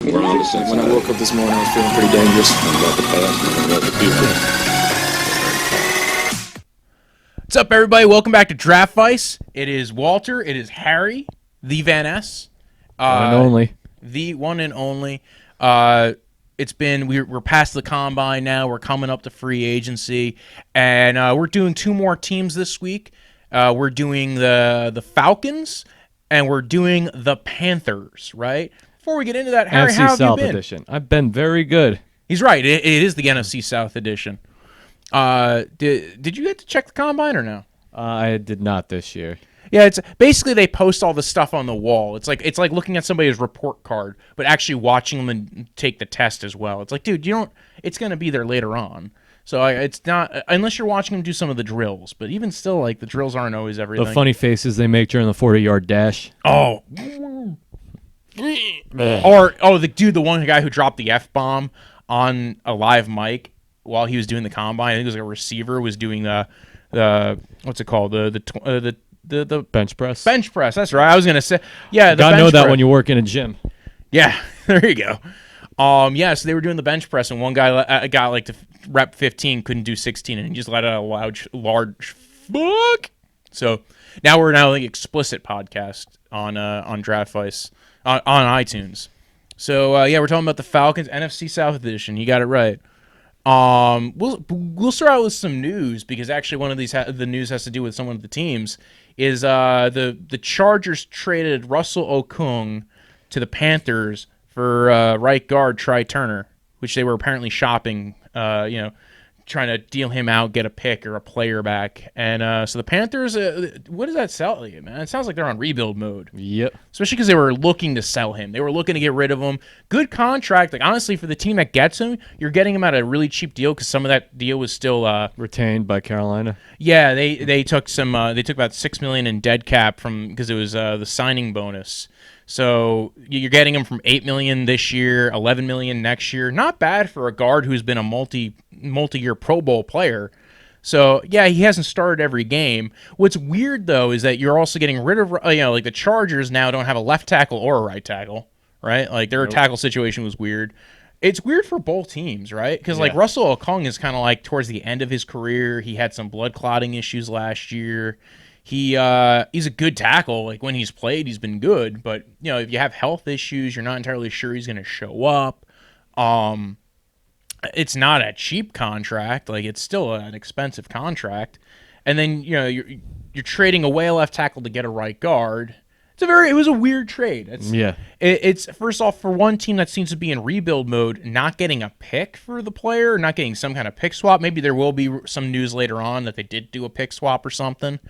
We're on the same When I side. woke up this morning, I was feeling pretty dangerous. One about the past and one about the future. What's up, everybody? Welcome back to Draftvice. It is Walter. It is Harry, the Van S. One and only. The one and only. It's been we're past the combine now. We're coming up to free agency, and we're doing two more teams this week. We're doing the Falcons, and we're doing the Panthers. Right. Before we get into that, Harry, NFC how have South you been? edition. I've been very good. He's right. It is the NFC South edition. Did you get to check the combine or no? I did not this year. Yeah, it's basically they post all the stuff on the wall. It's like looking at somebody's report card, but actually watching them and take the test as well. It's like, dude, you don't. It's gonna be there later on. So it's not unless you're watching them do some of the drills. But even still, like the drills aren't always everything. The funny faces they make during the 40-yard dash. Oh. The one guy who dropped the F-bomb on a live mic while he was doing the combine. I think it was like a receiver was doing the what's it called, the Bench press. bench press. That's right. I was gonna say, yeah. The Gotta bench know that press. when you work in a gym. Yeah, there you go. So they were doing the bench press, and one guy got like to rep 15, couldn't do 16, and he just let out a large fuck. So now we're the explicit podcast on Draftvice on iTunes. So we're talking about the Falcons NFC South edition. You got it right. We'll start out with some news because actually one of these the news has to do with some of the teams. Is the Chargers traded Russell Okung to the Panthers for right guard Try Turner, which they were apparently shopping, trying to deal him out, get a pick or a player back. And so the Panthers, what does that sell you, man? It sounds like they're on rebuild mode. Yep. Especially because they were looking to sell him. They were looking to get rid of him. Good contract. Like, honestly, for the team that gets him, you're getting him at a really cheap deal because some of that deal was still Retained by Carolina. yeah, they took some. They took about $6 million in dead cap because it was the signing bonus. So you're getting him from $8 million this year, $11 million next year. Not bad for a guard who's been a multi-year Pro Bowl player. So yeah, he hasn't started every game. What's weird though is that you're also getting rid of like the Chargers now don't have a left tackle or a right tackle, right? Like their tackle situation was weird. It's weird for both teams, right? Because like Russell Okung is kind of like towards the end of his career. He had some blood clotting issues last year. He's a good tackle. Like when he's played, he's been good. But if you have health issues, you're not entirely sure he's going to show up. It's not a cheap contract. Like it's still an expensive contract. And then you're trading away a left tackle to get a right guard. It was a weird trade. It's first off, for one team that seems to be in rebuild mode, not getting a pick for the player, not getting some kind of pick swap. Maybe there will be some news later on that they did do a pick swap or something.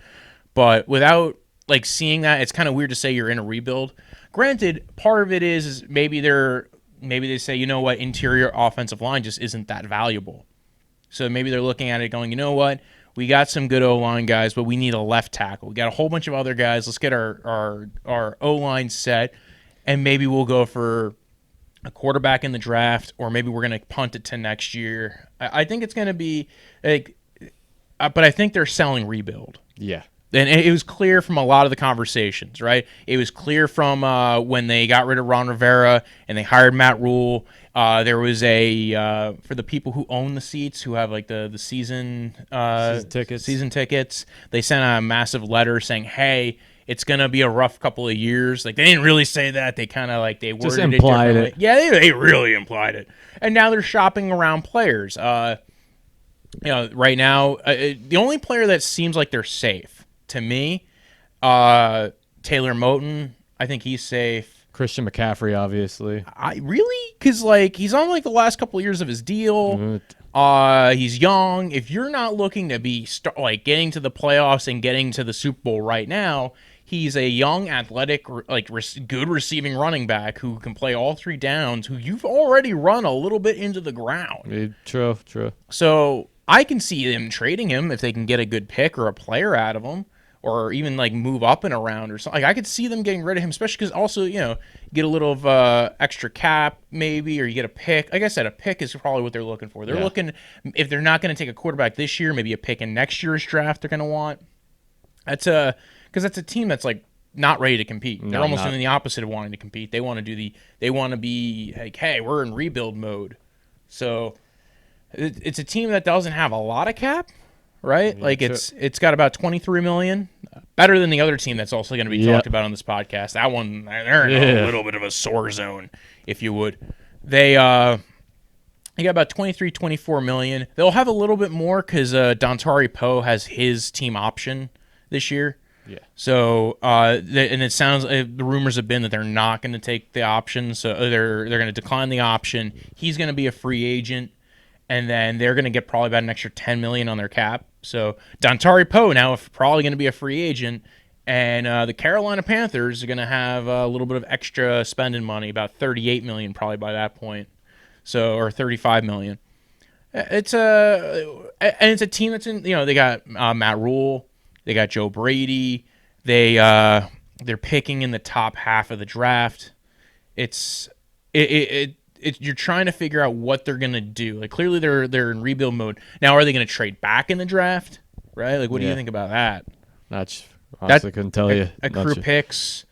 But without like seeing that, it's kind of weird to say you're in a rebuild. Granted, part of it is maybe they say, you know what, interior offensive line just isn't that valuable. So maybe they're looking at it going, you know what, we got some good O-line guys, but we need a left tackle. We got a whole bunch of other guys. Let's get our O-line set, and maybe we'll go for a quarterback in the draft, or maybe we're going to punt it to next year. I think it's going to be like, but I think they're selling rebuild. Yeah. And it was clear from a lot of the conversations, right? It was clear from when they got rid of Ron Rivera and they hired Matt Rule. There was for the people who own the seats, who have like the season tickets, they sent a massive letter saying, hey, it's going to be a rough couple of years. Like they didn't really say that. They kind of like they worded just implied it. Yeah, they really implied it. And now they're shopping around players. Right now, the only player that seems like they're safe, to me, Taylor Moton, I think he's safe. Christian McCaffrey, obviously. Because like he's on like the last couple of years of his deal. He's young. If you're not looking to be getting to the playoffs and getting to the Super Bowl right now, he's a young, athletic, good receiving running back who can play all three downs. Who you've already run a little bit into the ground. True. So I can see them trading him if they can get a good pick or a player out of him. Or even like move up and around or something. Like I could see them getting rid of him, especially because also get a little of extra cap maybe, or you get a pick. Like I said, a pick is probably what they're looking for. They're looking, if they're not going to take a quarterback this year, maybe a pick in next year's draft they're going to want. Because that's a team that's like not ready to compete. They're almost not. doing the opposite of wanting to compete. They want to they want to be like, hey, we're in rebuild mode. So it's a team that doesn't have a lot of cap, right? Yeah, like it's got about 23 million, better than the other team that's also going to be talked about on this podcast. That one, they're in a little bit of a sore zone, if you would. They got about 23, 24 million. They'll have a little bit more because Dontari Poe has his team option this year. Yeah. So, and it sounds the rumors have been that they're not going to take the option. So they're going to decline the option. He's going to be a free agent, and then they're going to get probably about an extra 10 million on their cap. So Dontari Poe now probably going to be a free agent, and the Carolina Panthers are going to have a little bit of extra spending money, about 38 million probably by that point. So, or 35 million. It's a team that's in. They got Matt Rule. They got Joe Brady. They're picking in the top half of the draft. You're trying to figure out what they're gonna do. Like clearly they're in rebuild mode. Now are they gonna trade back in the draft? Right? Like what do you think about that? Honestly, couldn't tell you. Accrue picks.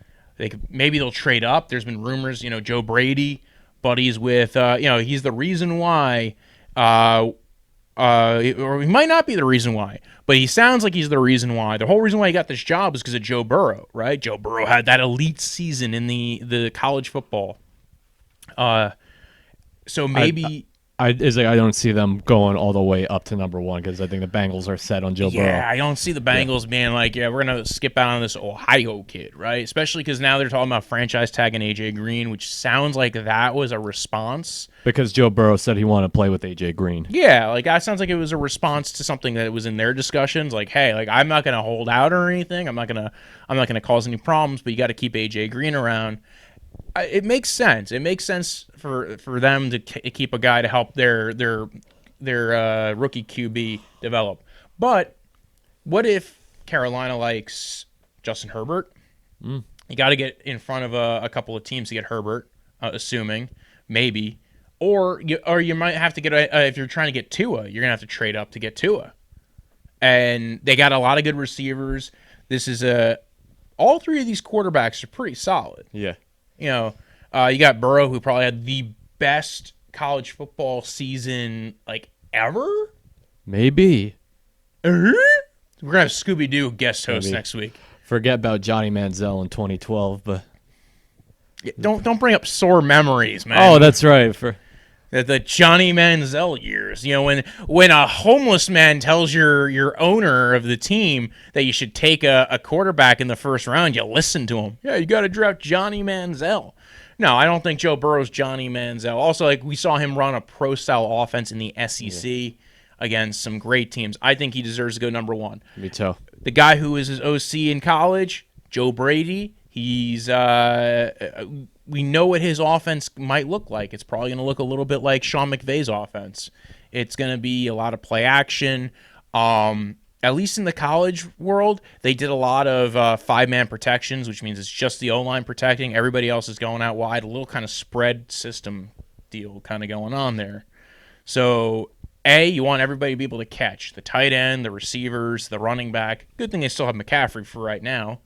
Maybe they'll trade up. There's been rumors. Joe Brady, buddies with. He's the reason why. Or he might not be the reason why, but he sounds like he's the reason why. The whole reason why he got this job is because of Joe Burrow, right? Joe Burrow had that elite season in the college football. So maybe I don't see them going all the way up to number one because I think the Bengals are set on Joe Burrow. Yeah, I don't see the Bengals being like, we're going to skip out on this Ohio kid, right? Especially because now they're talking about franchise tagging A.J. Green, which sounds like that was a response. Because Joe Burrow said he wanted to play with A.J. Green. Yeah, like that sounds like it was a response to something that was in their discussions. Like, hey, like I'm not going to hold out or anything. I'm not going to cause any problems, but you got to keep A.J. Green around. It makes sense. It makes sense for them to keep a guy to help their rookie QB develop. But what if Carolina likes Justin Herbert? You got to get in front of a couple of teams to get Herbert, assuming maybe, or you might have to get if you're trying to get Tua, you're gonna have to trade up to get Tua. And they got a lot of good receivers. This is all three of these quarterbacks are pretty solid. Yeah. You got Burrow, who probably had the best college football season like ever. Maybe. We're gonna have Scooby-Doo guest host next week. Forget about Johnny Manziel in 2012, but don't bring up sore memories, man. Oh, that's right. The Johnny Manziel years. When a homeless man tells your owner of the team that you should take a quarterback in the first round, you listen to him. Yeah, you got to draft Johnny Manziel. No, I don't think Joe Burrow's Johnny Manziel. Also, like we saw him run a pro-style offense in the SEC against some great teams. I think he deserves to go number one. Me too. The guy who was his OC in college, Joe Brady, he's we know what his offense might look like. It's probably going to look a little bit like Sean McVay's offense. It's going to be a lot of play action. At least in the college world, they did a lot of five-man protections, which means it's just the O-line protecting. Everybody else is going out wide. A little kind of spread system deal kind of going on there. So, you want everybody to be able to catch. The tight end, the receivers, the running back. Good thing they still have McCaffrey for right now.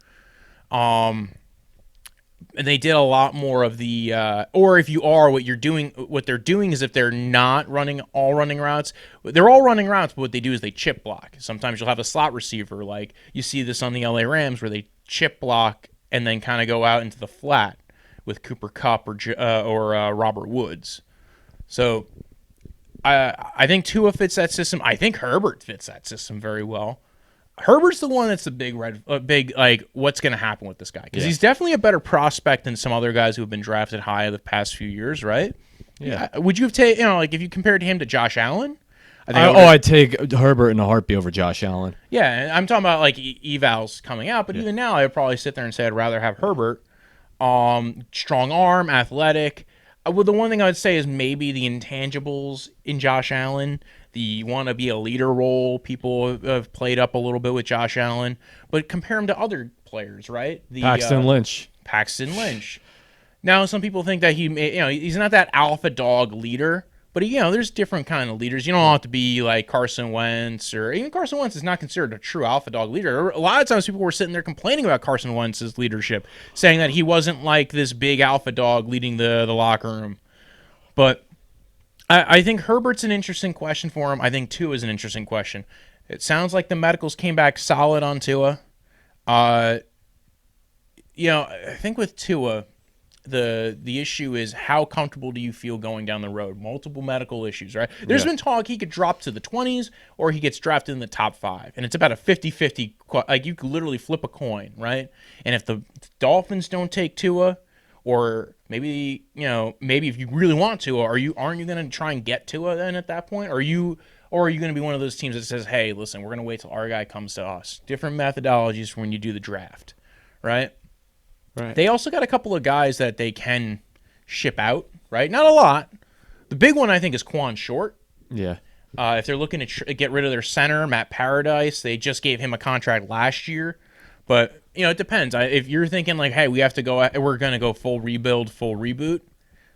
And they did a lot more of the or if you are what they're doing is if they're not running all running routes, they're all running routes, but what they do is they chip block. Sometimes you'll have a slot receiver, like you see this on the LA Rams where they chip block and then kind of go out into the flat with Cooper Kupp or Robert Woods. So I think Tua fits that system. I think Herbert fits that system very well. Herbert's the one that's the big like what's going to happen with this guy because he's definitely a better prospect than some other guys who have been drafted high the past few years, right? Yeah. Would you have taken like if you compared him to Josh Allen? I'd take Herbert in a heartbeat over Josh Allen. Yeah, I'm talking about like evals coming out, but even now I'd probably sit there and say I'd rather have Herbert. Strong arm, athletic. Well, the one thing I would say is maybe the intangibles in Josh Allen. The want to be a leader role, people have played up a little bit with Josh Allen, but compare him to other players, right? Paxton Lynch. Now, some people think that he's not that alpha dog leader, But, there's different kind of leaders. You don't have to be like Carson Wentz, or even Carson Wentz is not considered a true alpha dog leader. A lot of times people were sitting there complaining about Carson Wentz's leadership, saying that he wasn't like this big alpha dog leading the locker room. But I think Herbert's an interesting question for him. I think Tua is an interesting question. It sounds like the medicals came back solid on Tua. I think with Tua, the issue is how comfortable do you feel going down the road? Multiple medical issues, right? There's been talk he could drop to the 20s or he gets drafted in the top 5. And it's about a 50-50. Like, you could literally flip a coin, right? And if the Dolphins don't take Tua, or maybe if you really want Tua, aren't you going to try and get Tua then at that point? Or are you going to be one of those teams that says, hey, listen, we're going to wait till our guy comes to us? Different methodologies for when you do the draft, right? Right. They also got a couple of guys that they can ship out, right? Not a lot. The big one, I think, is Quan Short. Yeah. If they're looking to get rid of their center, Matt Paradise, they just gave him a contract last year. But, it depends. If you're thinking like, hey, we're going to go full rebuild, full reboot,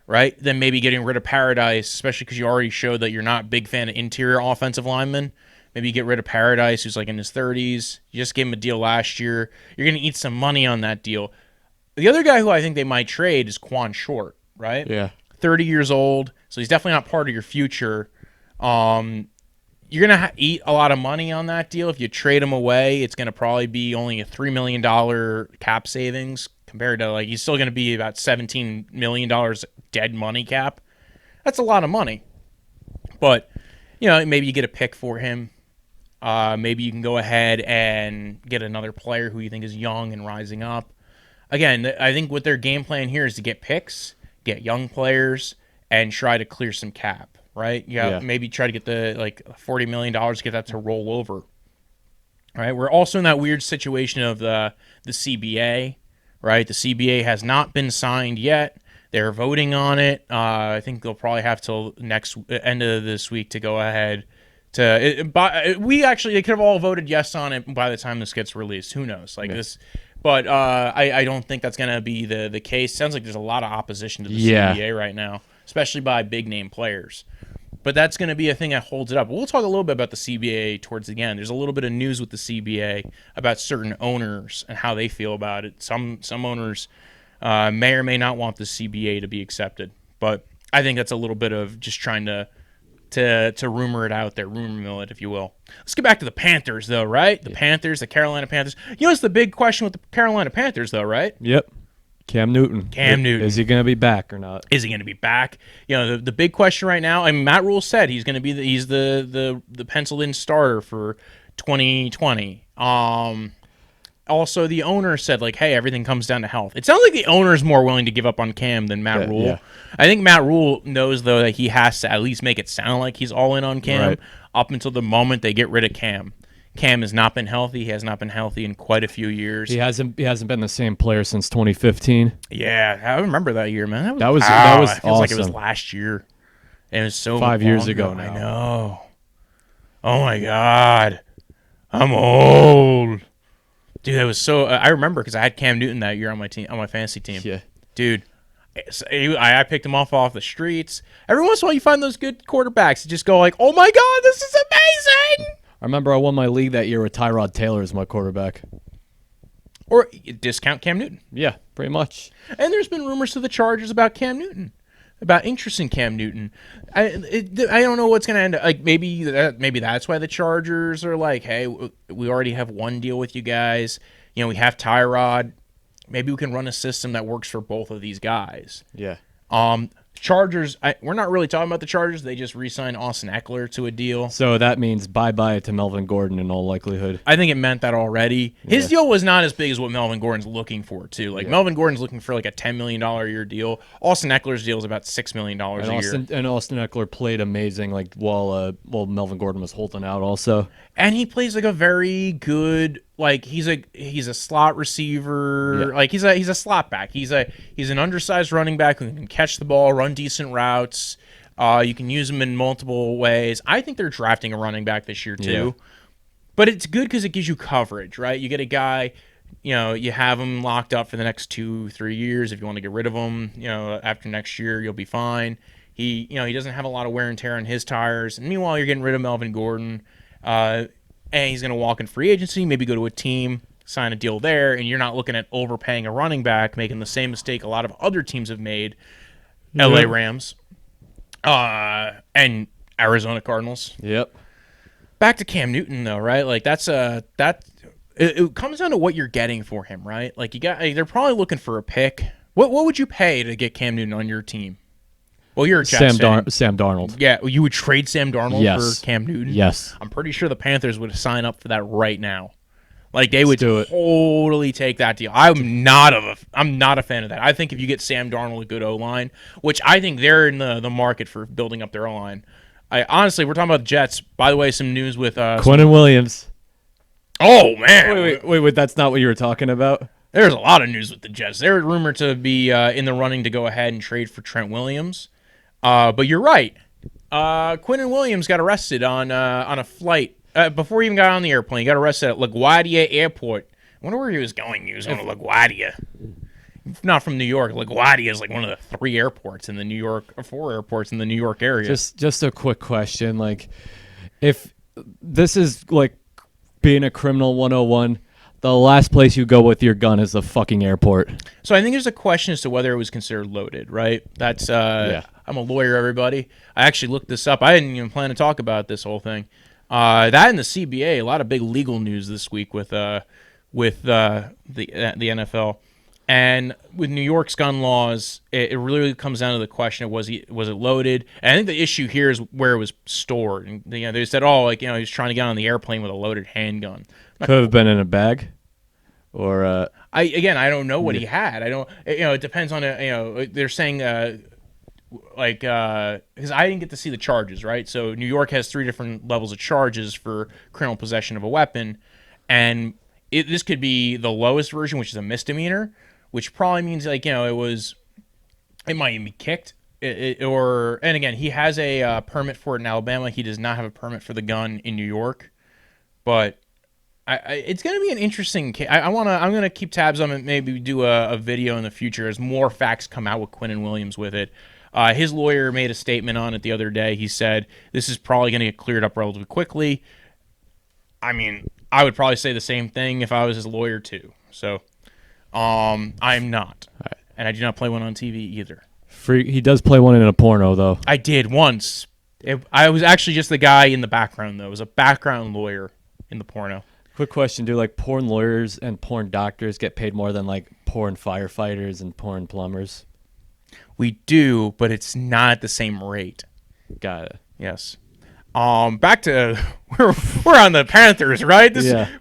right? Then maybe getting rid of Paradise, especially because you already showed that you're not a big fan of interior offensive linemen. Maybe you get rid of Paradise, who's like in his 30s. You just gave him a deal last year. You're going to eat some money on that deal. The other guy who I think they might trade is Quan Short, right? Yeah. 30 years old, so he's definitely not part of your future. You're going to eat a lot of money on that deal. If you trade him away, it's going to probably be only a $3 million cap savings compared to, like, he's still going to be about $17 million dead money cap. That's a lot of money. But, maybe you get a pick for him. Maybe you can go ahead and get another player who you think is young and rising up. Again, I think what their game plan here is to get picks, get young players, and try to clear some cap, right? Maybe try to get the $40 million, get that to roll over. All right, we're also in that weird situation of the CBA, right? The CBA has not been signed yet. They're voting on it. I think they'll probably have till end of this week to go ahead they could have all voted yes on it by the time this gets released. Who knows? This. But I don't think that's going to be the case. Sounds like there's a lot of opposition to the CBA right now, especially by big-name players. But that's going to be a thing that holds it up. We'll talk a little bit about the CBA towards the end. There's a little bit of news with the CBA about certain owners and how they feel about it. Some owners may or may not want the CBA to be accepted. But I think that's a little bit of just trying to rumor it out there, rumor mill it, if you will. Let's get back to the Panthers, though, right? The Panthers, the Carolina Panthers. It's the big question with the Carolina Panthers, though, right? Yep. Cam Newton. Is he going to be back or not? Is he going to be back? The big question right now, Matt Rule said he's going to be the penciled-in starter for 2020. Also, the owner said, hey, everything comes down to health. It sounds like the owner is more willing to give up on Cam than Matt Rule. Yeah. I think Matt Rule knows, though, that he has to at least make it sound like he's all in on Cam up until the moment they get rid of Cam. Cam has not been healthy. He has not been healthy in quite a few years. He hasn't been the same player since 2015. Yeah, I remember that year, man. That was awesome. It feels like it was last year. And it was so 5 years ago now. I know. Oh, my God. I'm old. Dude, that was so. I remember because I had Cam Newton that year on my team, on my fantasy team. Yeah, dude, I picked him off the streets. Every once in a while, you find those good quarterbacks that just go like, "Oh my God, this is amazing!" I remember I won my league that year with Tyrod Taylor as my quarterback. Or discount Cam Newton. Yeah, pretty much. And there's been rumors to the Chargers about Cam Newton, about interest in Cam Newton. I don't know what's going to end up. Maybe that's why the Chargers are like, hey, we already have one deal with you guys. We have Tyrod. Maybe we can run a system that works for both of these guys. Yeah. Chargers, we're not really talking about the Chargers. They just re-signed Austin Eckler to a deal. So that means bye-bye to Melvin Gordon in all likelihood. I think it meant that already. His deal was not as big as what Melvin Gordon's looking for, too. Melvin Gordon's looking for a $10 million a year deal. Austin Eckler's deal is about $6 million a year. And Austin Eckler played amazing while Melvin Gordon was holding out also. And he plays a very good... he's a slot receiver. Yeah. He's a slot back. He's an undersized running back who can catch the ball, run decent routes. You can use him in multiple ways. I think they're drafting a running back this year too. Yeah. But it's good because it gives you coverage, right? You get a guy, you have him locked up for the next 2-3 years. If you want to get rid of him, after next year, you'll be fine. He doesn't have a lot of wear and tear on his tires. And meanwhile, you're getting rid of Melvin Gordon, and he's going to walk in free agency, maybe go to a team, sign a deal there, and you're not looking at overpaying a running back, making the same mistake a lot of other teams have made. LA Rams, and Arizona Cardinals. Yep. Back to Cam Newton though, right? Like it comes down to what you're getting for him, right? Like they're probably looking for a pick. What would you pay to get Cam Newton on your team? Well, you're a Jets fan. Sam Darnold. Yeah, you would trade Sam Darnold for Cam Newton? Yes. I'm pretty sure the Panthers would sign up for that right now. Like they would totally take that deal. I'm not a fan of that. I think if you get Sam Darnold a good O-line, which I think they're in the market for building up their O-line. Honestly, we're talking about the Jets. By the way, some news with Quinnen Williams. Oh man. Wait, that's not what you were talking about? There's a lot of news with the Jets. They're rumored to be in the running to go ahead and trade for Trent Williams. But you're right. Quinnen Williams got arrested on a flight before he even got on the airplane. He got arrested at LaGuardia Airport. I wonder where he was going. He was going to LaGuardia. Not from New York. LaGuardia is like one of the 4 airports in the New York area. Just a quick question. Like, if this is like being a criminal 101, the last place you go with your gun is the fucking airport. So I think there's a question as to whether it was considered loaded, right? That's I'm a lawyer, everybody. I actually looked this up. I didn't even plan to talk about this whole thing. That and the CBA, a lot of big legal news this week with the NFL. And with New York's gun laws, it really comes down to the question of was it loaded? And I think the issue here is where it was stored. And they said, he was trying to get on the airplane with a loaded handgun. Could have been in a bag, or I don't know what he had. I don't. It depends on they're saying because I didn't get to see the charges, right? So New York has 3 different levels of charges for criminal possession of a weapon, and this could be the lowest version, which is a misdemeanor, which probably means it might even be kicked, and again, he has a permit for it in Alabama. He does not have a permit for the gun in New York, but it's going to be an interesting case. I'm going to keep tabs on it. Maybe do a video in the future as more facts come out with Quinnen Williams with it. His lawyer made a statement on it the other day. He said this is probably going to get cleared up relatively quickly. I mean, I would probably say the same thing if I was his lawyer too. So, I'm not, and I do not play one on TV either. He does play one in a porno though. I did once. I was actually just the guy in the background though. It was a background lawyer in the porno. Quick question: do like porn lawyers and porn doctors get paid more than like porn firefighters and porn plumbers? We do, but it's not at the same rate. Got it. Yes. Back to we're on the Panthers, right?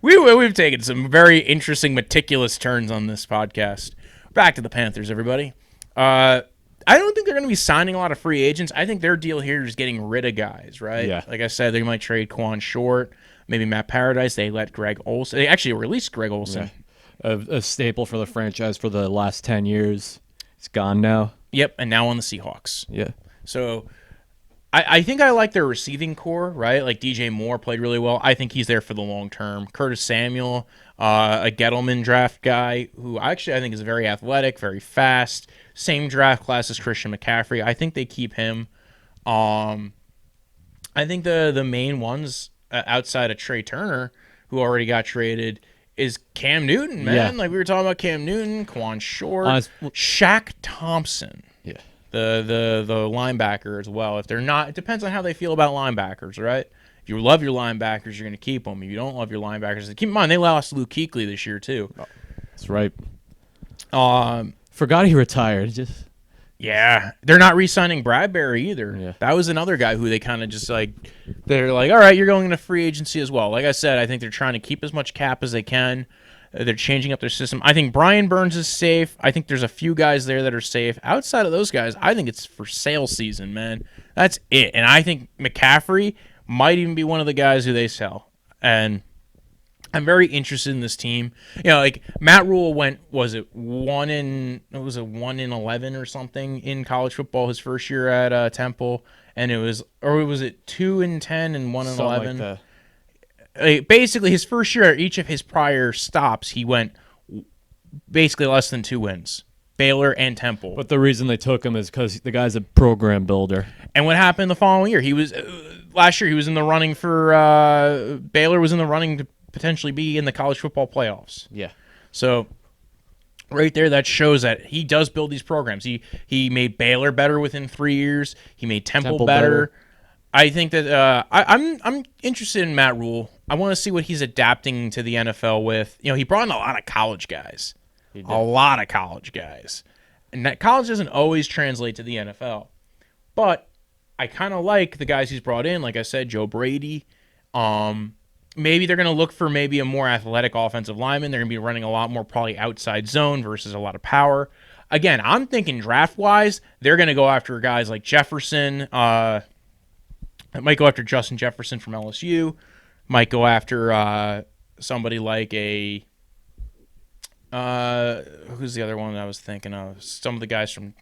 We've taken some very interesting, meticulous turns on this podcast. Back to the Panthers, everybody. I don't think they're going to be signing a lot of free agents. I think their deal here is getting rid of guys, right? Yeah. Like I said, they might trade Quan Short, maybe Matt Paradise. They let Greg Olsen. They actually released Greg Olsen. Yeah. A staple for the franchise for the last 10 years. It's gone now. Yep, and now on the Seahawks. Yeah. So I think I like their receiving core, right? Like DJ Moore played really well. I think he's there for the long term. Curtis Samuel, a Gettleman draft guy who I think is very athletic, very fast. Same draft class as Christian McCaffrey. I think they keep him. I think the main ones outside of Trey Turner, who already got traded, is Cam Newton, man. Yeah. Like we were talking about Cam Newton, Quan Short, Shaq Thompson. Yeah. The linebacker as well. If they're not, it depends on how they feel about linebackers, right? If you love your linebackers, you're going to keep them. If you don't love your linebackers, keep in mind they lost Luke Kuechly this year too. That's right. Forgot he retired. Yeah, they're not re-signing Bradbury either. Yeah. That was another guy who they kind of just they're like, all right, you're going into free agency as well. Like I said, I think they're trying to keep as much cap as they can. They're changing up their system. I think Brian Burns is safe. I think there's a few guys there that are safe. Outside of those guys, I think it's for sale season, man. That's it. And I think McCaffrey might even be one of the guys who they sell. And I'm very interested in this team. Like Matt Rule was it 1 in 11 or something in college football his first year at Temple, and was it 2 in 10 and 1 in 11? Like basically, his first year, each of his prior stops, he went basically less than 2 wins. Baylor and Temple. But the reason they took him is because the guy's a program builder. And what happened the following year? He was last year. He was in the running for Baylor. Was in the running to potentially be in the college football playoffs. Yeah. So right there, that shows that he does build these programs. He made Baylor better within 3 years. He made Temple better. I think that I'm interested in Matt Rule. I want to see what he's adapting to the NFL with. He brought in a lot of college guys. A lot of college guys. And that college doesn't always translate to the NFL. But I kind of like the guys he's brought in. Like I said, Joe Brady. Maybe they're going to look for maybe a more athletic offensive lineman. They're going to be running a lot more probably outside zone versus a lot of power. Again, I'm thinking draft-wise, they're going to go after guys like Jefferson. Might go after Justin Jefferson from LSU. Might go after somebody like a... who's the other one that I was thinking of? Some of the guys from,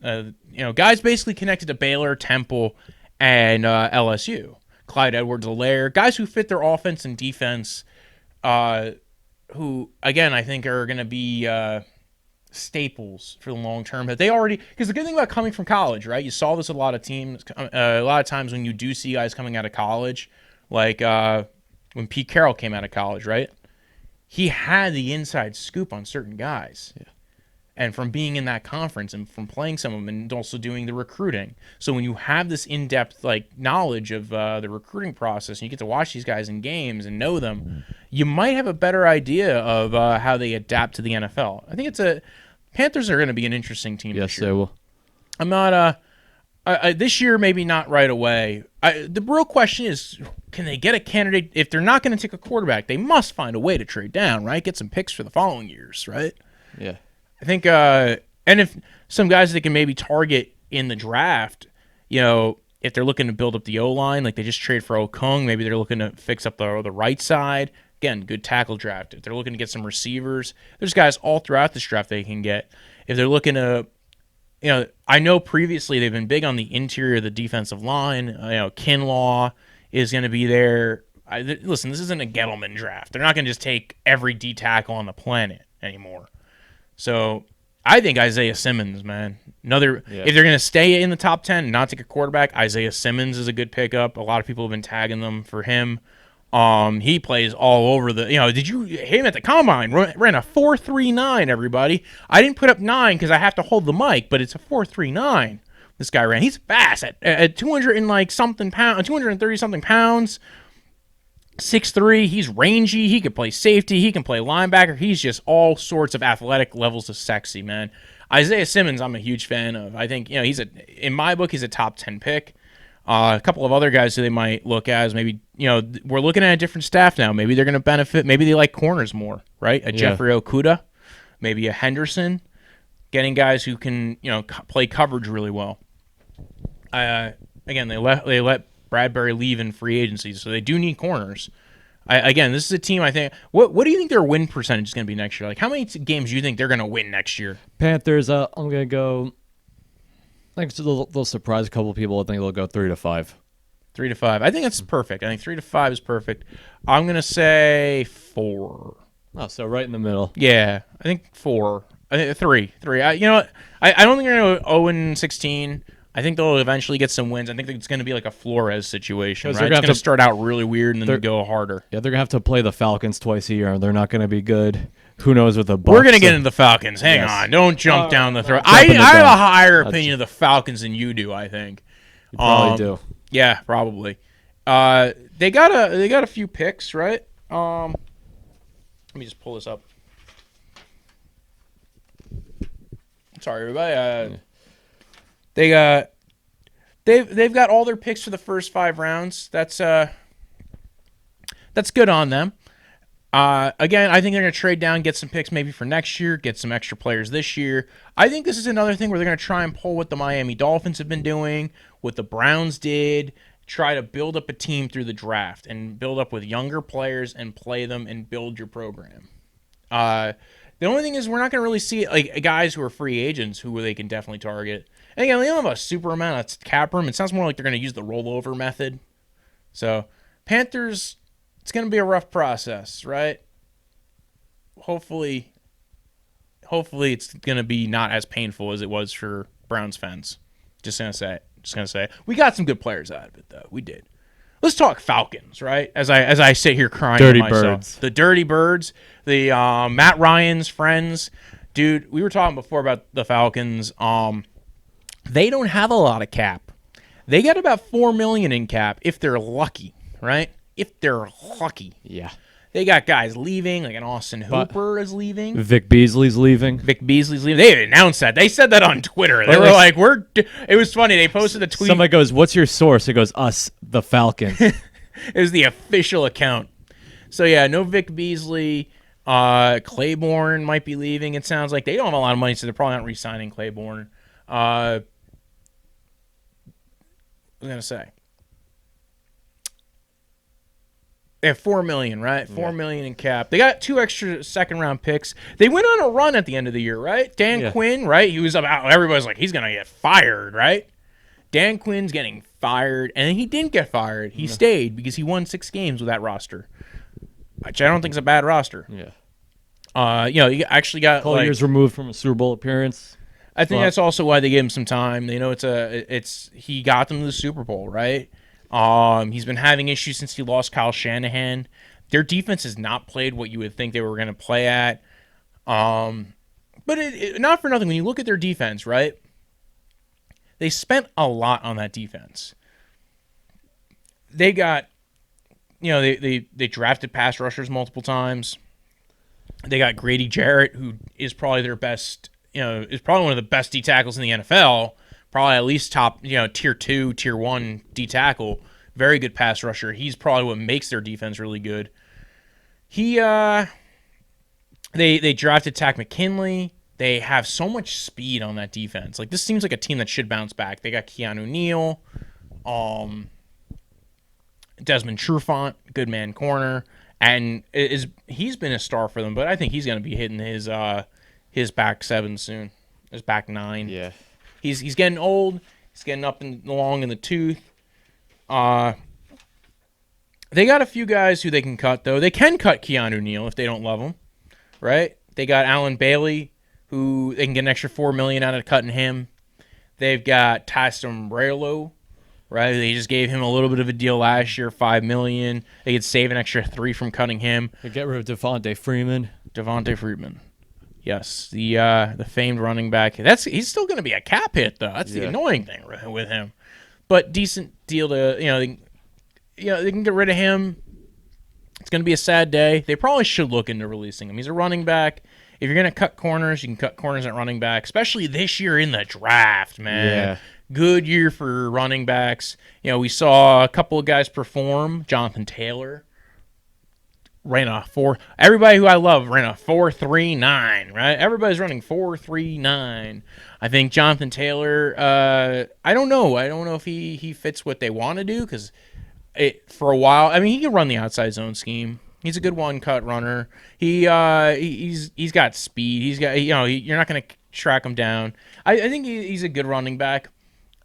guys basically connected to Baylor, Temple, and LSU. Clyde Edwards-Helaire, guys who fit their offense and defense, who, again, I think are going to be staples for the long term. But they already, because the good thing about coming from college, right? You saw this with a lot of teams, a lot of times when you do see guys coming out of college, like when Pete Carroll came out of college, right? He had the inside scoop on certain guys. Yeah. And from being in that conference and from playing some of them and also doing the recruiting. So when you have this in-depth knowledge of the recruiting process and you get to watch these guys in games and know them, you might have a better idea of how they adapt to the NFL. I think Panthers are going to be an interesting team this year. Yes, they will. I'm not this year, maybe not right away. The real question is, can they get a candidate? If they're not going to take a quarterback, they must find a way to trade down, right? Get some picks for the following years, right? Yeah. I think, and if some guys they can maybe target in the draft, if they're looking to build up the O-line, like they just trade for Okung, maybe they're looking to fix up the right side. Again, good tackle draft. If they're looking to get some receivers, there's guys all throughout this draft they can get. If they're looking to, I know previously they've been big on the interior of the defensive line. Kinlaw is going to be there. Listen, this isn't a Gettleman draft. They're not going to just take every D tackle on the planet anymore. So I think Isaiah Simmons, man. If they're going to stay in the top 10 and not take a quarterback, Isaiah Simmons is a good pickup. A lot of people have been tagging them for him. He plays all over the, did you hit him at the combine? Ran a 4.39, everybody. I didn't put up 9 because I have to hold the mic, but it's a 4.39. This guy ran. He's fast at 230 something pounds. 6'3", he's rangy, he can play safety, he can play linebacker, he's just all sorts of athletic levels of sexy, man. Isaiah Simmons, I'm a huge fan of. I think, in my book, he's a top 10 pick. A couple of other guys who they might look at is maybe, we're looking at a different staff now. Maybe they're going to benefit, maybe they like corners more, right? Jeffrey Okudah, maybe a Henderson, getting guys who can, play coverage really well. Again, they let Bradbury leave in free agency, so they do need corners. Again, this is a team, I think. What do you think their win percentage is going to be next year? Like, how many games do you think they're going to win next year? Panthers, I'm going to go. I think they'll surprise a couple of people. I think they'll go 3-5. 3-5. I think that's perfect. I think 3-5 is perfect. I'm going to say 4. Oh, so right in the middle. Yeah, I think 4. I think 3. 3. I don't think they're going to go 0-16. I think they'll eventually get some wins. I think it's going to be like a Flores situation, right? It's going to start out really weird and then go harder. Yeah, they're going to have to play the Falcons twice a year. They're not going to be good. Who knows with the Bucs. We're going to get into the Falcons. Hang on. Don't jump down the throat. I have a higher opinion of the Falcons than you do, I think. You probably do. Yeah, probably. They got a few picks, right? Let me just pull this up. Sorry, everybody. They've got all their picks for the first 5 rounds. That's good on them. Again, I think they're going to trade down, get some picks maybe for next year, get some extra players this year. I think this is another thing where they're going to try and pull what the Miami Dolphins have been doing, what the Browns did, try to build up a team through the draft and build up with younger players and play them and build your program. The only thing is we're not going to really see guys who are free agents who they can definitely target. And again, they don't have a super amount of cap room. It sounds more like they're going to use the rollover method. So, Panthers, it's going to be a rough process, right? Hopefully hopefully it's going to be not as painful as it was for Browns fans. Just going to say. We got some good players out of it, though. We did. Let's talk Falcons, right? As I sit here crying to myself. Birds. The Dirty Birds. The Matt Ryan's friends. Dude, we were talking before about the Falcons. They don't have a lot of cap. They got about $4 million in cap if they're lucky, right? If they're lucky. Yeah. They got guys leaving, like an Austin Hooper is leaving. Vic Beasley's leaving. Vic Beasely's leaving. They announced that. They said that on Twitter. They were like, it was funny. They posted a tweet. Somebody goes, "What's your source?" It goes, "Us, the Falcons." It was the official account. So, yeah, no Vic Beasley. Claiborne might be leaving. It sounds like they don't have a lot of money, so they're probably not re-signing Claiborne. What was I going to say? They have $4 million, right? $4 million in cap. They got 2 extra second-round picks. They went on a run at the end of the year, right? Dan Quinn, right? He was about. Everybody's like, he's gonna get fired, right? Dan Quinn's getting fired, and he didn't get fired. He stayed because he won 6 games with that roster, which I don't think is a bad roster. Yeah. You actually got years removed from a Super Bowl appearance. I think that's also why they gave him some time. They know he got them to the Super Bowl, right? He's been having issues since he lost Kyle Shanahan. Their defense has not played what you would think they were going to play at. But not for nothing. When you look at their defense, right? They spent a lot on that defense. They got, they drafted pass rushers multiple times. They got Grady Jarrett, who is probably their best, is probably one of the best D tackles in the NFL. Probably at least top, tier 2, tier 1 D tackle. Very good pass rusher. He's probably what makes their defense really good. They drafted Tack McKinley. They have so much speed on that defense. Like, this seems like a team that should bounce back. They got Keanu Neal, Desmond Trufant, good man corner, and he's been a star for them. But I think he's going to be hitting his back 7 soon. His back 9. Yeah. He's getting old. He's getting up and long in the tooth. They got a few guys who they can cut, though. They can cut Keanu Neal if they don't love him, right? They got Alan Bailey, who they can get an extra $4 million out of cutting him. They've got Ty Sambrello, right? They just gave him a little bit of a deal last year, $5 million. They could save an extra $3 million from cutting him. They get rid of Devonta Freeman. Yes, the famed running back. He's still going to be a cap hit, though. That's the annoying thing with him. But decent deal to they can get rid of him. It's going to be a sad day. They probably should look into releasing him. He's a running back. If you're going to cut corners, you can cut corners at running back, especially this year in the draft, man. Yeah. Good year for running backs. We saw a couple of guys perform. Jonathan Taylor ran a 4. Everybody who I love ran a 4.39, right? Everybody's running 4.39. I think Jonathan Taylor, I don't know. I don't know if he fits what they want to do because for a while, I mean, he can run the outside zone scheme. He's a good one-cut runner. He's got speed. He's got you're not going to track him down. I think he's a good running back.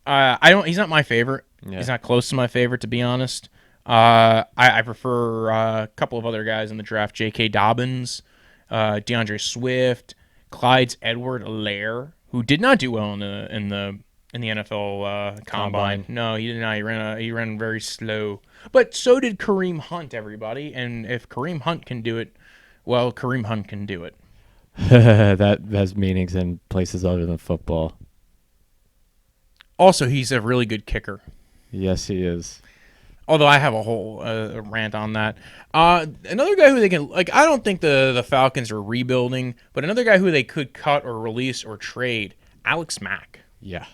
He's not my favorite. Yeah. He's not close to my favorite, to be honest. I prefer a couple of other guys in the draft: J.K. Dobbins, DeAndre Swift, Clyde Edwards-Helaire, who did not do well in the NFL combine. No, he did not. He ran very slow. But so did Kareem Hunt, everybody. And if Kareem Hunt can do it, well, Kareem Hunt can do it. That has meanings in places other than football. Also, he's a really good kicker. Yes, he is. Although I have a whole rant on that. Another guy who they can, I don't think the Falcons are rebuilding, but another guy who they could cut or release or trade, Alex Mack. Yeah.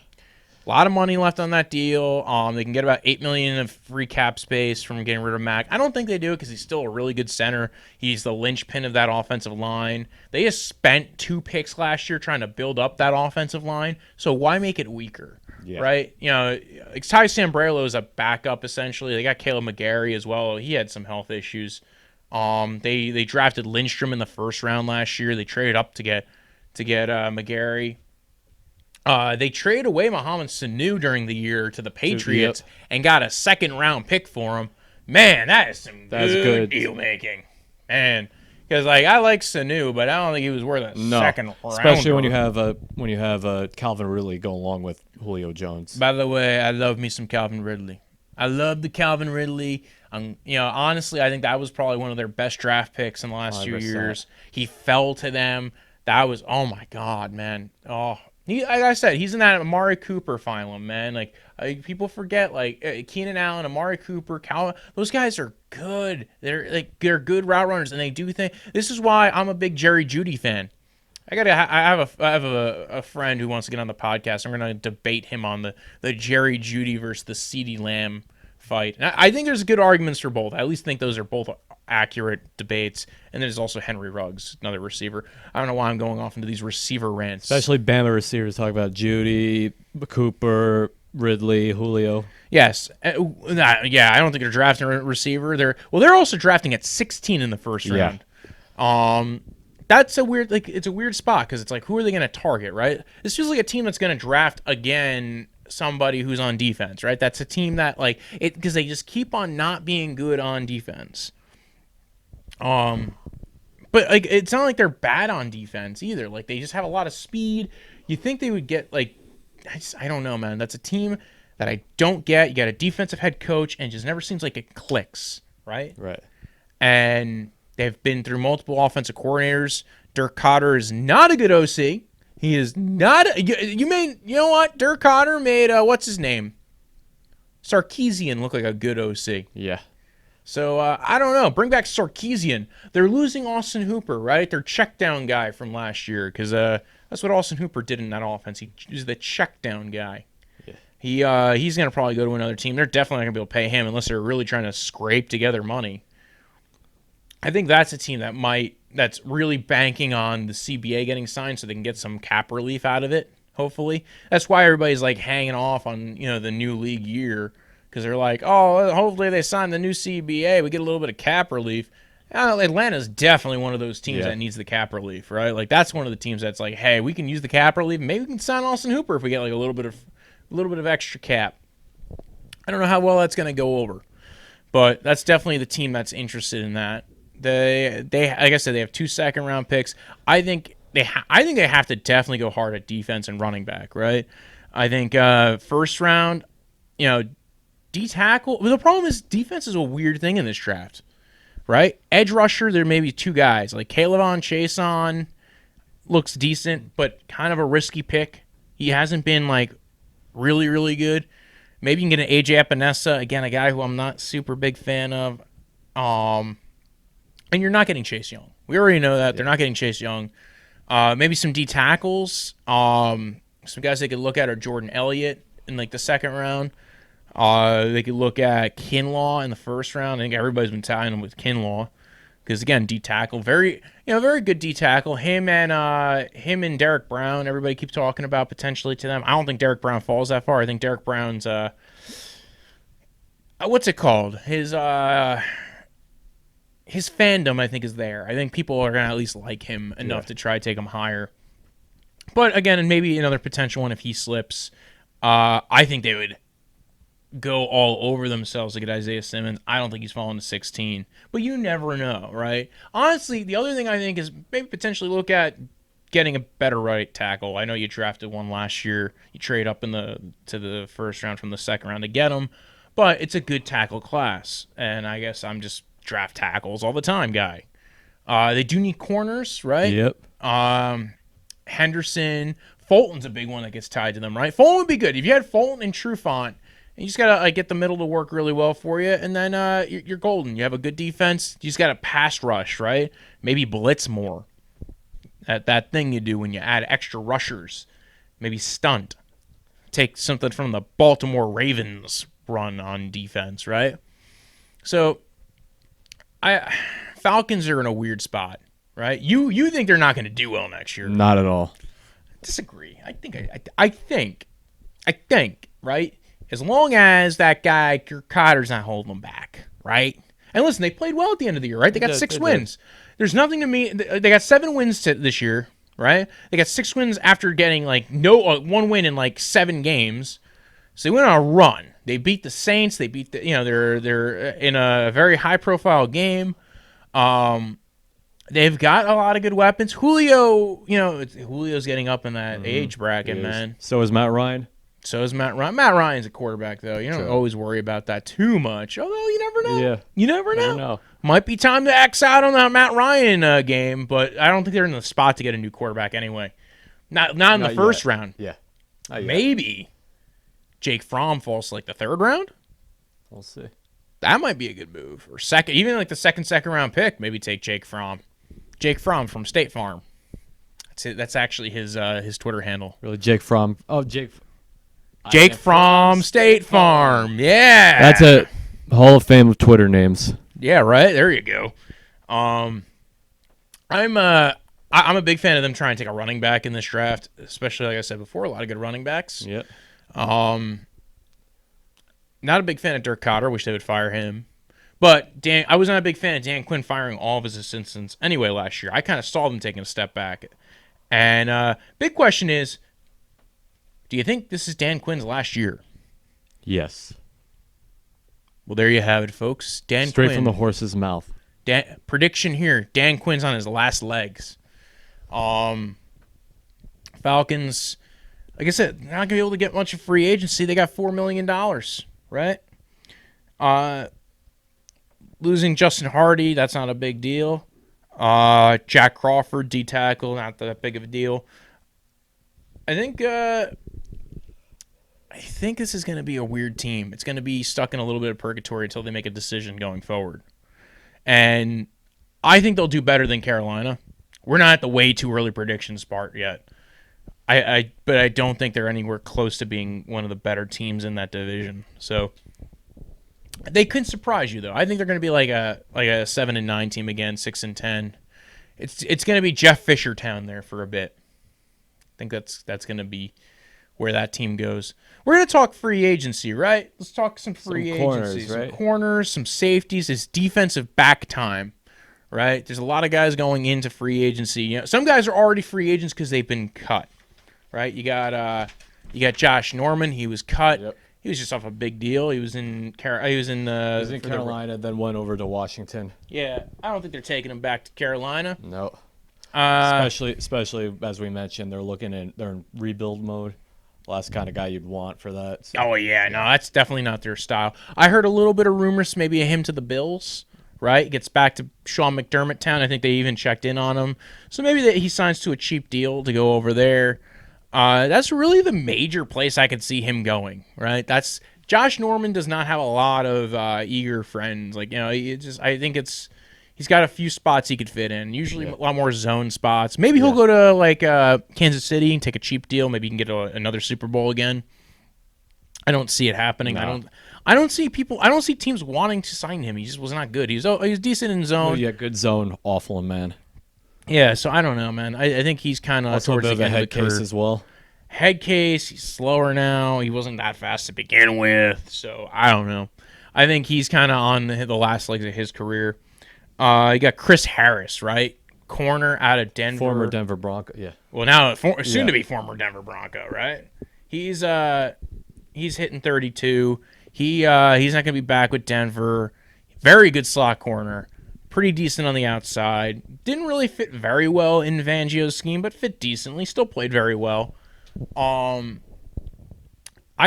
A lot of money left on that deal. They can get about $8 million of free cap space from getting rid of Mack. I don't think they do it because he's still a really good center. He's the linchpin of that offensive line. They just spent 2 picks last year trying to build up that offensive line, so why make it weaker? Yeah. Right? Ty Sambrello is a backup, essentially. They got Caleb McGarry as well. He had some health issues. They drafted Lindstrom in the first round last year. They traded up to get McGarry. They traded away Mohamed Sanu during the year to the Patriots and got a second-round pick for him. Man, that is some good deal-making. And Because I like Sanu, but I don't think he was worth a second round. Especially when you have Calvin Ridley go along with Julio Jones. By the way, I love me some Calvin Ridley. I love the Calvin Ridley. Honestly, I think that was probably one of their best draft picks in the last few years. He fell to them. That was, oh my God, man. Oh, like I said, he's in that Amari Cooper phylum, man. People forget, Keenan Allen, Amari Cooper, those guys are good. They're good route runners, and they do things. This is why I'm a big Jerry Jeudy fan. I have a friend who wants to get on the podcast. I'm going to debate him on the Jerry Jeudy versus the CeeDee Lamb fight. And I think there's good arguments for both. I at least think those are both accurate debates. And there's also Henry Ruggs, another receiver. I don't know why I'm going off into these receiver rants. Especially Bama receivers talk about Jeudy, Cooper, Ridley, Julio. Yes. I don't think they're drafting a receiver. They're also drafting at 16 in the first round. That's a weird, it's a weird spot because it's who are they going to target, right? This feels like a team that's going to draft again somebody who's on defense, right? That's a team that because they just keep on not being good on defense. But it's not like they're bad on defense either. They just have a lot of speed. You think they would get I don't know, man. That's a team that I don't get. You got a defensive head coach, and it just never seems like it clicks, right? Right. And they've been through multiple offensive coordinators. Dirk Cotter is not a good OC. He is not. You know what? Dirk Cotter made what's his name? Sarkisian look like a good OC. Yeah. So I don't know. Bring back Sarkisian. They're losing Austin Hooper, right? Their check down guy from last year, because that's what Austin Hooper did in that offense. He was the check down guy. Yeah. He's gonna probably go to another team. They're definitely not gonna be able to pay him unless they're really trying to scrape together money. I think that's a team that's really banking on the CBA getting signed so they can get some cap relief out of it, hopefully. That's why everybody's hanging off on, the new league year, because they're hopefully they sign the new CBA, we get a little bit of cap relief. Atlanta's definitely one of those teams that needs the cap relief, right? That's one of the teams that's hey, we can use the cap relief. Maybe we can sign Austin Hooper if we get a little bit of extra cap. I don't know how well that's going to go over, but that's definitely the team that's interested in that. They like I said, they have 2 second-round picks. I think they have to definitely go hard at defense and running back, right? I think first round, D tackle. Well, the problem is defense is a weird thing in this draft, right? Edge rusher, there may be 2 guys Caleb Chason looks decent, but kind of a risky pick. He hasn't been really, really good. Maybe you can get an AJ Epinesa, again, a guy who I'm not super big fan of. And you're not getting Chase Young. We already know that. They're not getting Chase Young. Maybe some D tackles. Some guys they could look at are Jordan Elliott in the second round. They could look at Kinlaw in the first round. I think everybody's been tying him with Kinlaw because again, D tackle, very good D tackle. Him and Derek Brown. Everybody keeps talking about potentially to them. I don't think Derek Brown falls that far. I think Derek Brown's what's it called? His fandom, I think, is there. I think people are going to at least like him enough to try to take him higher. But again, and maybe another potential one if he slips. I think they would go all over themselves to get Isaiah Simmons. I don't think he's falling to 16. But you never know, right? Honestly, the other thing I think is maybe potentially look at getting a better right tackle. I know you drafted one last year. You trade up to the first round from the second round to get him. But it's a good tackle class. And I guess I'm just draft tackles all the time guy. They do need corners, right? Yep. Henderson, Fulton's a big one that gets tied to them, right? Fulton would be good if you had Fulton and Trufant. You just gotta get the middle to work really well for you, and then you're golden. You have a good defense. You just got to pass rush, right? Maybe blitz more. That thing you do when you add extra rushers. Maybe stunt. Take something from the Baltimore Ravens run on defense, right? So Falcons are in a weird spot, right? You think they're not going to do well next year? Not at all. Disagree. I think, right? As long as that guy Cotter's not holding them back, right? And listen, they played well at the end of the year, right? They got 6 wins. There's nothing to me. They got 7 wins this year, right? They got 6 wins after getting 1 win in 7 games. So they went on a run. They beat the Saints. They beat they're in a very high profile game. They've got a lot of good weapons. Julio, Julio's getting up in that age bracket, man. So is Matt Ryan. So is Matt Ryan. Matt Ryan's a quarterback, though. You don't always worry about that too much. Although you never know. Yeah. You never know. Might be time to X out on that Matt Ryan game, but I don't think they're in the spot to get a new quarterback anyway. Not in the first round. Yeah. Maybe Jake Fromm falls to like the third round. We'll see. That might be a good move. Or second, even like the second round pick. Maybe take Jake Fromm. Jake Fromm from State Farm. That's actually his Twitter handle. Really, Jake Fromm. Oh, Jake from State Farm. Yeah. That's a Hall of Fame of Twitter names. Yeah, right. There you go. I'm a big fan of them trying to take a running back in this draft, especially like I said before, a lot of good running backs. Yep. Not a big fan of Dirk Cotter. Wish they would fire him. But I was not a big fan of Dan Quinn firing all of his assistants anyway last year. I kind of saw them taking a step back. And big question is, do you think this is Dan Quinn's last year? Yes. Well, there you have it, folks. Dan Straight Quinn, from the horse's mouth. Prediction here, Dan Quinn's on his last legs. Falcons, like I said, not going to be able to get much of free agency. They got $4 million, right? Losing Justin Hardy, that's not a big deal. Jack Crawford, D-tackle, not that big of a deal. I think this is going to be a weird team. It's going to be stuck in a little bit of purgatory until they make a decision going forward. And I think they'll do better than Carolina. We're not at the way too early predictions part yet. But I don't think they're anywhere close to being one of the better teams in that division. So they could surprise you, though. I think they're going to be like a 7-9 team again, 6-10. It's going to be Jeff Fisher town there for a bit. I think that's going to be where that team goes. We're going to talk free agency, right? Let's talk some free agency. Some corners, some safeties. It's defensive back time, right? There's a lot of guys going into free agency. Some guys are already free agents because they've been cut, right? You got Josh Norman. He was cut. Yep. He was just off a big deal. He was in Carolina, then went over to Washington. Yeah, I don't think they're taking him back to Carolina. No. Especially as we mentioned, they're in rebuild mode. Last kind of guy you'd want for that. So. Oh yeah, no, that's definitely not their style. I heard a little bit of rumors, maybe of him to the Bills. Right, gets back to Sean McDermott town. I think they even checked in on him. So maybe he signs to a cheap deal to go over there. That's really the major place I could see him going. Right, that's Josh Norman does not have a lot of eager friends. I think he's got a few spots he could fit in. Usually a lot more zone spots. Maybe he'll go to Kansas City and take a cheap deal. Maybe he can get another Super Bowl again. I don't see it happening. No. I don't see teams wanting to sign him. He just was not good. He was decent in zone. Yeah, good zone, awful in man. Yeah, so I don't know, man. I think he's kind of towards the head case as well. Head case. He's slower now. He wasn't that fast to begin with. So I don't know. I think he's kind of on the last legs of his career. You got Chris Harris, right? Corner out of Denver. Former Denver Bronco, yeah. Well, now soon to be former Denver Bronco, right? He's hitting 32. He's not going to be back with Denver. Very good slot corner. Pretty decent on the outside. Didn't really fit very well in Fangio's scheme, but fit decently. Still played very well. I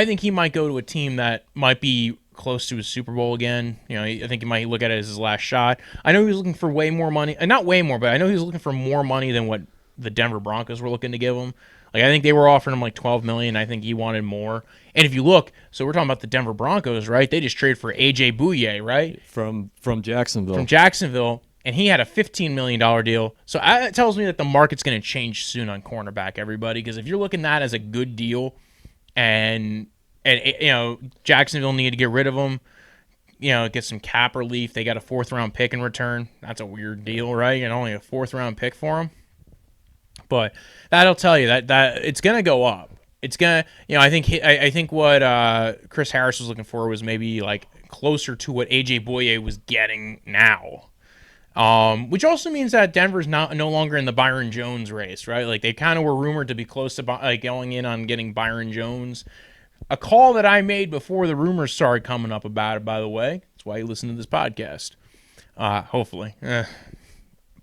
think he might go to a team that might be close to a Super Bowl again. I think he might look at it as his last shot. I know he was looking for way more money. Not way more, but I know he was looking for more money than what the Denver Broncos were looking to give him. I think they were offering him like $12 million. I think he wanted more. And if you look, so we're talking about the Denver Broncos, right? They just traded for A.J. Bouye, right? From Jacksonville. From Jacksonville, and he had a $15 million deal. So it tells me that the market's going to change soon on cornerback, everybody, because if you're looking at that as a good deal and Jacksonville needed to get rid of him, get some cap relief. They got a 4th-round pick in return. That's a weird deal, right? Only a 4th-round pick for him. But that'll tell you that it's gonna go up. It's gonna, I think what Chris Harris was looking for was maybe like closer to what AJ Bouye was getting now, which also means that Denver's no longer in the Byron Jones race, right? Like they kind of were rumored to be close to going in on getting Byron Jones. A call that I made before the rumors started coming up about it, by the way. That's why you listen to this podcast. Hopefully,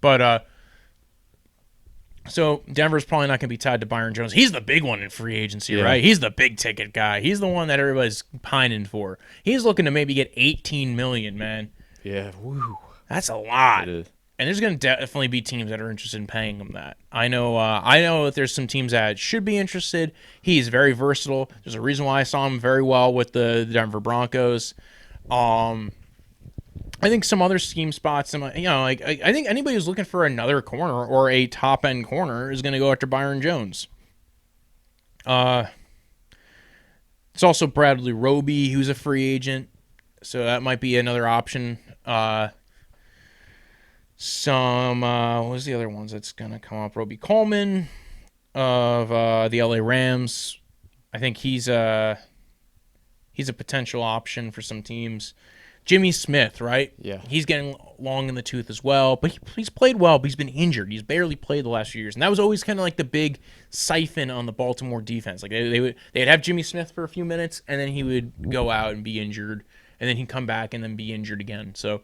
but. So Denver's probably not going to be tied to Byron Jones. He's the big one in free agency, right? He's the big ticket guy. He's the one that everybody's pining for. He's looking to maybe get $18 million, man. Yeah, woo. That's a lot. It is. And there's going to definitely be teams that are interested in paying him that. I know that there's some teams that should be interested. He's very versatile. There's a reason why I saw him very well with the Denver Broncos. I think some other scheme spots, I think anybody who's looking for another corner or a top end corner is going to go after Byron Jones. It's also Bradley Roby, who's a free agent, so that might be another option. What was the other ones that's going to come up? Roby Coleman of the LA Rams. I think he's a potential option for some teams. Jimmy Smith, right? Yeah. He's getting long in the tooth as well, but he's played well, but he's been injured. He's barely played the last few years, and that was always kind of like the big siphon on the Baltimore defense. Like they'd have Jimmy Smith for a few minutes, and then he would go out and be injured, and then he'd come back and then be injured again. So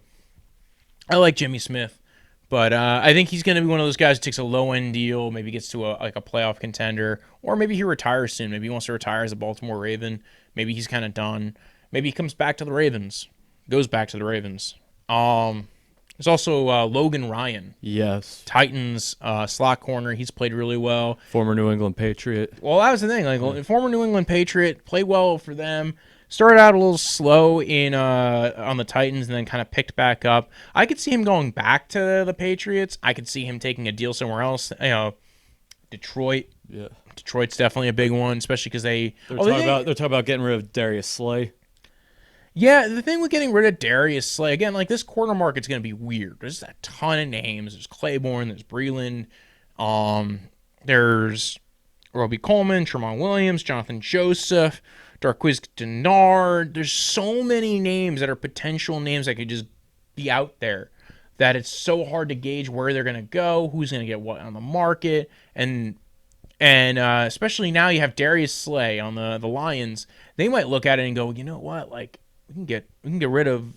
I like Jimmy Smith, but I think he's going to be one of those guys who takes a low-end deal, maybe gets to a playoff contender, or maybe he retires soon. Maybe he wants to retire as a Baltimore Raven. Maybe he's kind of done. Maybe he comes back to the Ravens. Goes back to the Ravens. There's also Logan Ryan. Yes. Titans slot corner. He's played really well. Former New England Patriot. Well, that was the thing. Former New England Patriot, played well for them. Started out a little slow on the Titans and then kind of picked back up. I could see him going back to the Patriots. I could see him taking a deal somewhere else. Detroit. Yeah. Detroit's definitely a big one, especially because they're talking about getting rid of Darius Slay. Yeah, the thing with getting rid of Darius Slay, again, this corner market's going to be weird. There's a ton of names. There's Claiborne, there's Breland, there's Roby Coleman, Tremont Williams, Jonathan Joseph, Darqueze Dennard. There's so many names that are potential names that could just be out there that it's so hard to gauge where they're going to go, who's going to get what on the market, and especially now you have Darius Slay on the Lions. They might look at it and go, you know what, we can get rid of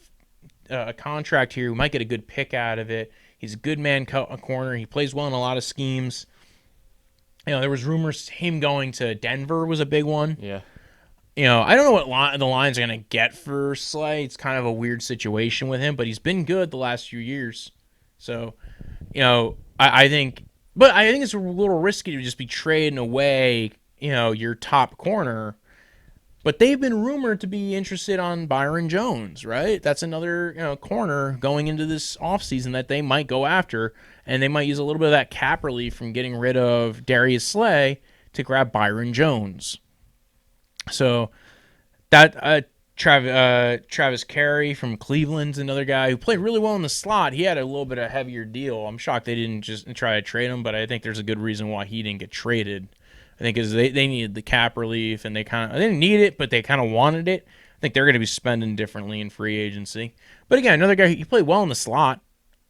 a contract here. We might get a good pick out of it. He's a good man corner. He plays well in a lot of schemes. There was rumors him going to Denver was a big one. Yeah. I don't know what the Lions are going to get for Slay. It's kind of a weird situation with him, but he's been good the last few years. So, I think it's a little risky to just be trading away, your top corner. But they've been rumored to be interested on Byron Jones, right? That's another corner going into this offseason that they might go after, and they might use a little bit of that cap relief from getting rid of Darius Slay to grab Byron Jones. So that Travis Carey from Cleveland's another guy who played really well in the slot. He had a little bit of a heavier deal. I'm shocked they didn't just try to trade him, but I think there's a good reason why he didn't get traded. I think is they needed the cap relief, and they didn't need it, but they kind of wanted it. I think they're going to be spending differently in free agency. But again, another guy, he played well in the slot.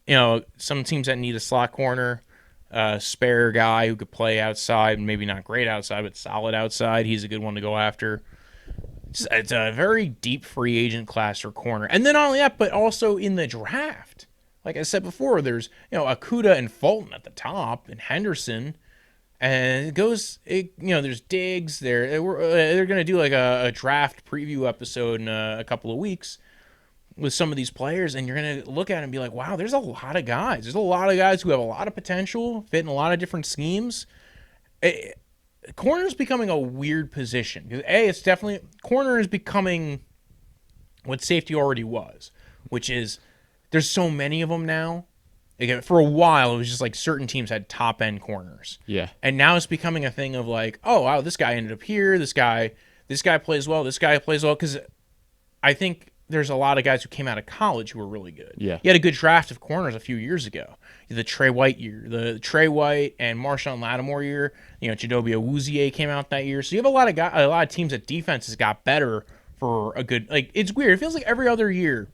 Some teams that need a slot corner, spare guy who could play outside, maybe not great outside, but solid outside. He's a good one to go after. It's a very deep free agent class for corner. And then not only that, but also in the draft. Like I said before, there's Okudah and Fulton at the top, and Henderson. And there's Diggs. They're going to do like a draft preview episode in a couple of weeks with some of these players, and you're going to look at it and be like, wow, there's a lot of guys. There's a lot of guys who have a lot of potential, fit in a lot of different schemes. Corner is becoming a weird position. Because corner is becoming what safety already was, which is there's so many of them now. Again, for a while, it was just like certain teams had top-end corners. Yeah. And now it's becoming a thing of like, oh, wow, this guy ended up here. This guy plays well. This guy plays well. Because I think there's a lot of guys who came out of college who were really good. Yeah. You had a good draft of corners a few years ago. The Trey White year. The Trey White and Marshawn Lattimore year. Chidobe Awuzie came out that year. So you have a lot of teams that defenses got better for a good... it's weird. It feels like every other year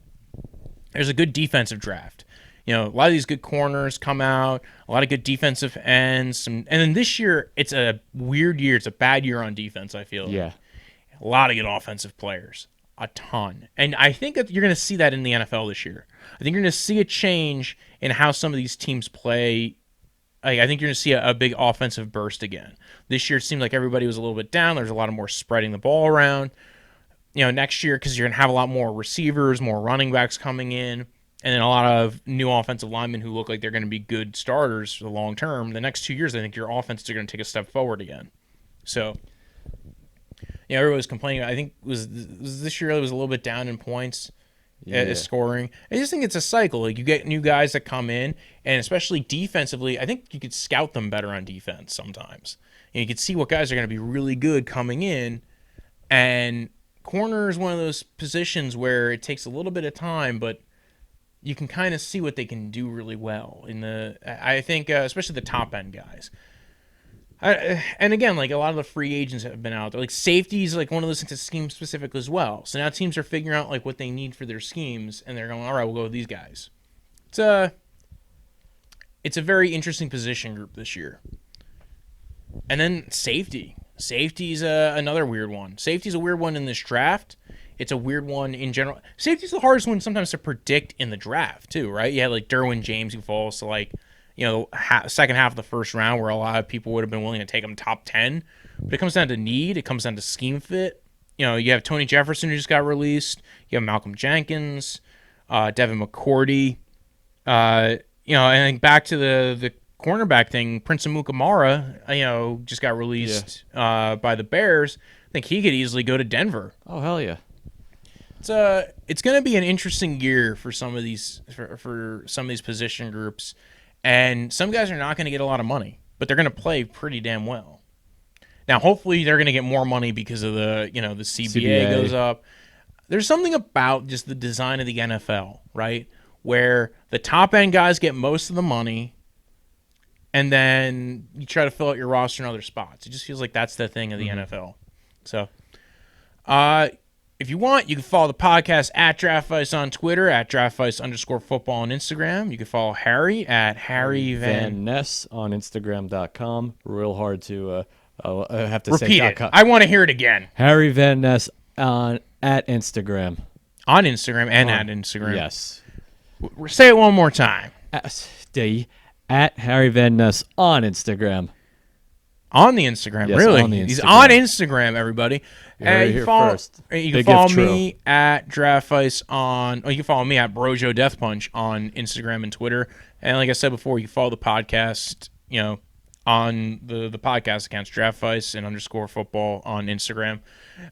there's a good defensive draft. A lot of these good corners come out, a lot of good defensive ends. And then this year, it's a weird year. It's a bad year on defense, I feel. Yeah. A lot of good offensive players. A ton. And I think that you're going to see that in the NFL this year. I think you're going to see a change in how some of these teams play I think you're going to see a big offensive burst again. This year it seemed like everybody was a little bit down. There's a lot of more spreading the ball around. Next year, because you're going to have a lot more receivers, more running backs coming in, and then a lot of new offensive linemen who look like they're going to be good starters for the long term. The next 2 years, I think your offenses are going to take a step forward again. So, everybody was complaining. I think it was this year it was a little bit down in points. Scoring. I just think it's a cycle. Like, you get new guys that come in, and especially defensively, I think you could scout them better on defense sometimes. You could see what guys are going to be really good coming in, and corner is one of those positions where it takes a little bit of time, but you can kind of see what they can do really well. I think, especially the top end guys. And again, like, a lot of the free agents have been out there. Like, safety is like one of those things that's scheme specific as well. So now teams are figuring out like what they need for their schemes, and they're going, all right, we'll go with these guys. It's a very interesting position group this year. And then safety. Safety's another weird one. Safety's a weird one in this draft. It's a weird one in general. Safety's the hardest one sometimes to predict in the draft too, right? You had like Derwin James who falls to like, second half of the first round, where a lot of people would have been willing to take him top 10. But it comes down to need. It comes down to scheme fit. You have Tony Jefferson who just got released. You have Malcolm Jenkins, Devin McCourty. And then back to the cornerback thing, Prince Amukamara, just got released by the Bears. I think he could easily go to Denver. Oh, hell yeah. It's going to be an interesting year for some of these for some of these position groups. And some guys are not going to get a lot of money, but they're going to play pretty damn well. Now, hopefully, they're going to get more money because of the CBA goes up. There's something about just the design of the NFL, right, where the top end guys get most of the money, and then you try to fill out your roster in other spots. It just feels like that's the thing of the NFL. So, if you want, you can follow the podcast at Draftvice on Twitter, at Draftvice_football on Instagram. You can follow Harry at Harry Van Ness on Instagram.com. Real hard to I have to repeat say. It. I want to hear it again. Harry Van Ness at Instagram. On Instagram and at Instagram. Yes. Say it one more time. At Harry Van Ness on Instagram. On the Instagram, yes, really? On the Instagram. He's on Instagram, everybody. You can follow me at Draftvice on. You can follow me at Brojo Death Punch on Instagram and Twitter. And like I said before, you can follow the podcast, on the podcast accounts, Draftvice and _football on Instagram.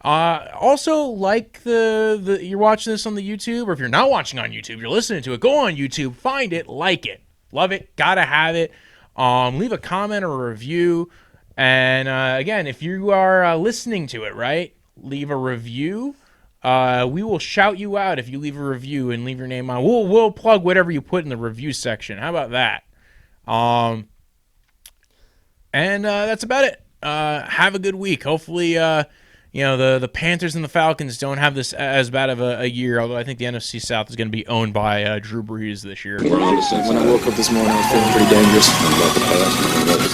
Also, like you're watching this on the YouTube, or if you're not watching on YouTube, you're listening to it. Go on YouTube, find it, like it, love it, gotta have it. Leave a comment or a review. And again, if you are listening to it, right, leave a review. We will shout you out if you leave a review and leave your name on. We'll plug whatever you put in the review section. How about that? And that's about it. Have a good week. Hopefully, the Panthers and the Falcons don't have this as bad of a year, although I think the NFC South is going to be owned by Drew Brees this year. When I woke up this morning, I was feeling pretty dangerous. I'm about to pass. I'm about to